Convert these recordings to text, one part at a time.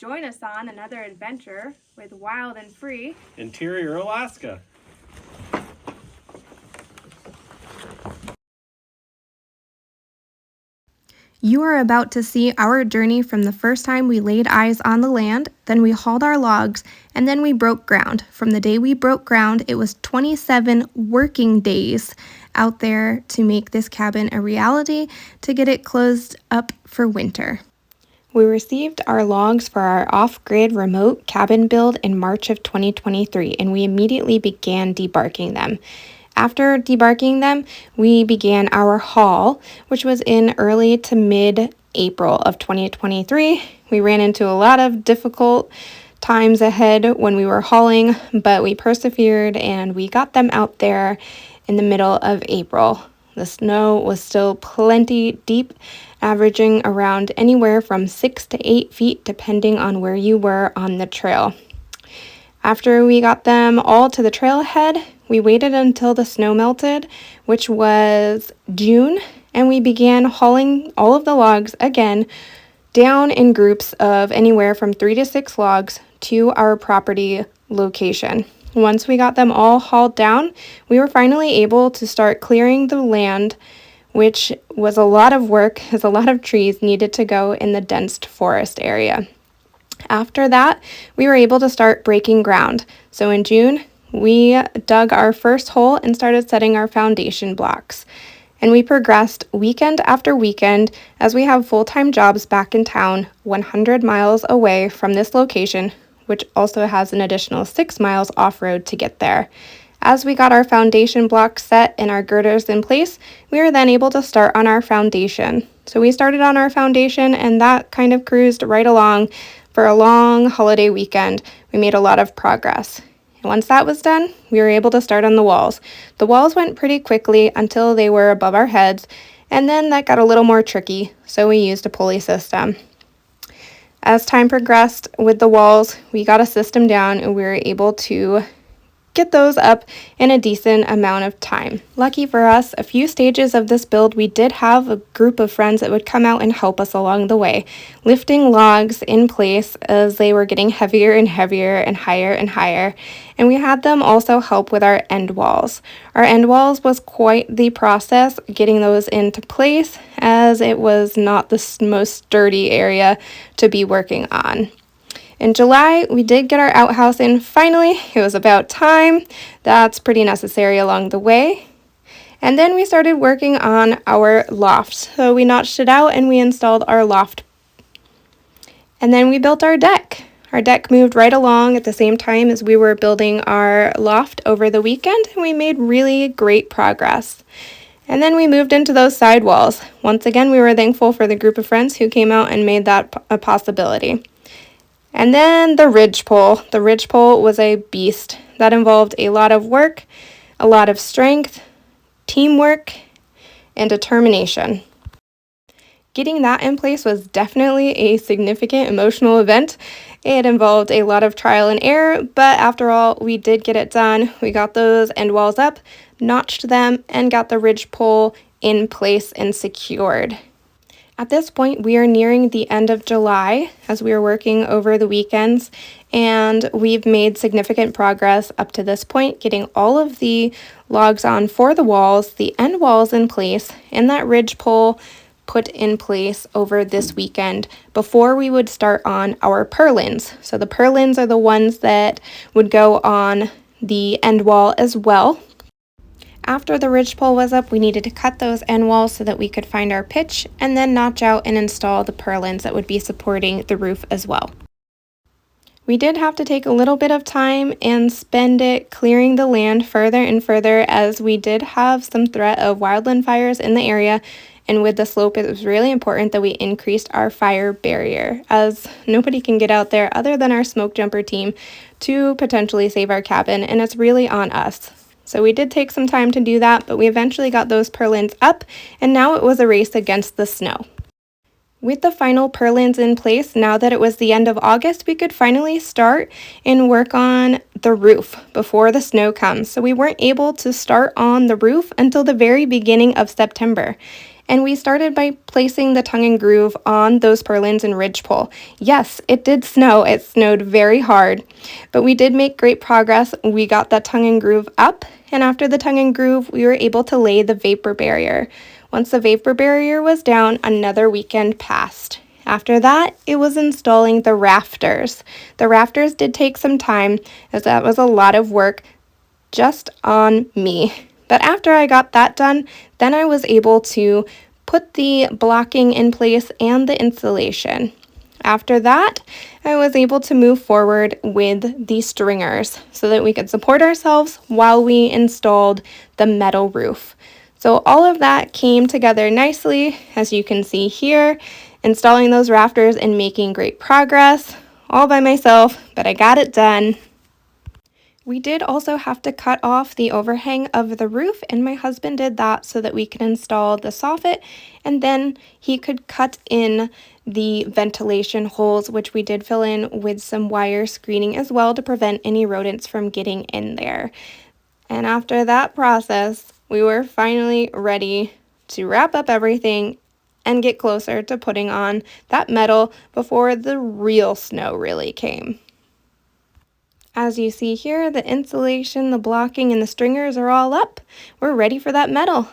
Join us on another adventure with Wild and Free, Interior Alaska. You are about to see our journey from the first time we laid eyes on the land, then we hauled our logs, and then we broke ground. From the day we broke ground, it was 27 working days out there to make this cabin a reality, to get it closed up for winter. We received our logs for our off-grid remote cabin build in March of 2023, and we immediately began debarking them. After debarking them, we began our haul, which was in early to mid-April of 2023. We ran into a lot of difficult times ahead when we were hauling, but we persevered and we got them out there in the middle of April. The snow was still plenty deep, averaging around anywhere from 6 to 8 feet depending on where you were on the trail. After we got them all to the trailhead, we waited until the snow melted, which was June, and we began hauling all of the logs again down in groups of anywhere from 3 to 6 logs to our property location. Once we got them all hauled down, we were finally able to start clearing the land, which was a lot of work as a lot of trees needed to go in the dense forest area. After that, we were able to start breaking ground. So in June, we dug our first hole and started setting our foundation blocks. And we progressed weekend after weekend as we have full-time jobs back in town 100 miles away from this location, which also has an additional 6 miles off-road to get there. As we got our foundation blocks set and our girders in place, we were then able to start on our foundation. So we started on our foundation, and that kind of cruised right along for a long holiday weekend. We made a lot of progress. And once that was done, we were able to start on the walls. The walls went pretty quickly until they were above our heads, and then that got a little more tricky, so we used a pulley system. As time progressed with the walls, we got a system down and we were able to get those up in a decent amount of time. Lucky for us, a few stages of this build, we did have a group of friends that would come out and help us along the way, lifting logs in place as they were getting heavier and heavier and higher. And we had them also help with our end walls. Our end walls was quite the process getting those into place, as it was not the most sturdy area to be working on. In July, we did get our outhouse in finally. It was about time. That's pretty necessary along the way. And then we started working on our loft. So we notched it out and we installed our loft. And then we built our deck. Our deck moved right along at the same time as we were building our loft over the weekend, and we made really great progress. And then we moved into those side walls. Once again, we were thankful for the group of friends who came out and made that a possibility. And then the ridge pole. The ridge pole was a beast. That involved a lot of work, a lot of strength, teamwork, and determination. Getting that in place was definitely a significant emotional event. It involved a lot of trial and error, but after all, we did get it done. We got those end walls up, notched them, and got the ridge pole in place and secured. At this point, we are nearing the end of July as we are working over the weekends, and we've made significant progress up to this point, getting all of the logs on for the walls, the end walls in place, and that ridge pole put in place over this weekend before we would start on our purlins. So the purlins are the ones that would go on the end wall as well. After the ridge pole was up, we needed to cut those end walls so that we could find our pitch and then notch out and install the purlins that would be supporting the roof as well. We did have to take a little bit of time and spend it clearing the land further and further, as we did have some threat of wildland fires in the area, and with the slope it was really important that we increased our fire barrier, as nobody can get out there other than our smoke jumper team to potentially save our cabin, and it's really on us. So we did take some time to do that, but we eventually got those purlins up, and now it was a race against the snow. With the final purlins in place, now that it was the end of August, we could finally start and work on the roof before the snow comes. So we weren't able to start on the roof until the very beginning of September. and we started by placing the tongue and groove on those purlins and ridgepole. Yes, it did snow. It snowed very hard, but we did make great progress. We got that tongue and groove up, and after the tongue and groove, we were able to lay the vapor barrier. Once the vapor barrier was down, another weekend passed. After that, it was installing the rafters. The rafters did take some time, as that was a lot of work just on me. But after I got that done, then I was able to put the blocking in place and the insulation. After that, I was able to move forward with the stringers so that we could support ourselves while we installed the metal roof. So all of that came together nicely, as you can see here, installing those rafters and making great progress all by myself, but I got it done. We did also have to cut off the overhang of the roof, and my husband did that so that we could install the soffit, and then he could cut in the ventilation holes, which we did fill in with some wire screening as well to prevent any rodents from getting in there. And after that process, we were finally ready to wrap up everything and get closer to putting on that metal before the real snow really came. As you see here, the insulation, the blocking, and the stringers are all up. We're ready for that metal.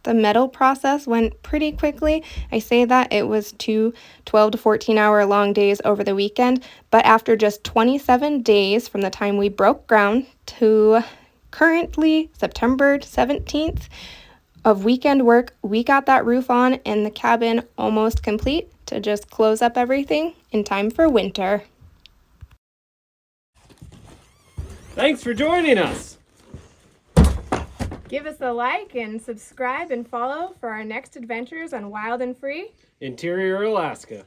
The metal process went pretty quickly. I say that it was 12 to 14 hour long days over the weekend, but after just 27 days from the time we broke ground to currently September 17th of weekend work, we got that roof on and the cabin almost complete to just close up everything in time for winter. Thanks for joining us. Give us a like and subscribe and follow for our next adventures on Wild and Free. Interior Alaska.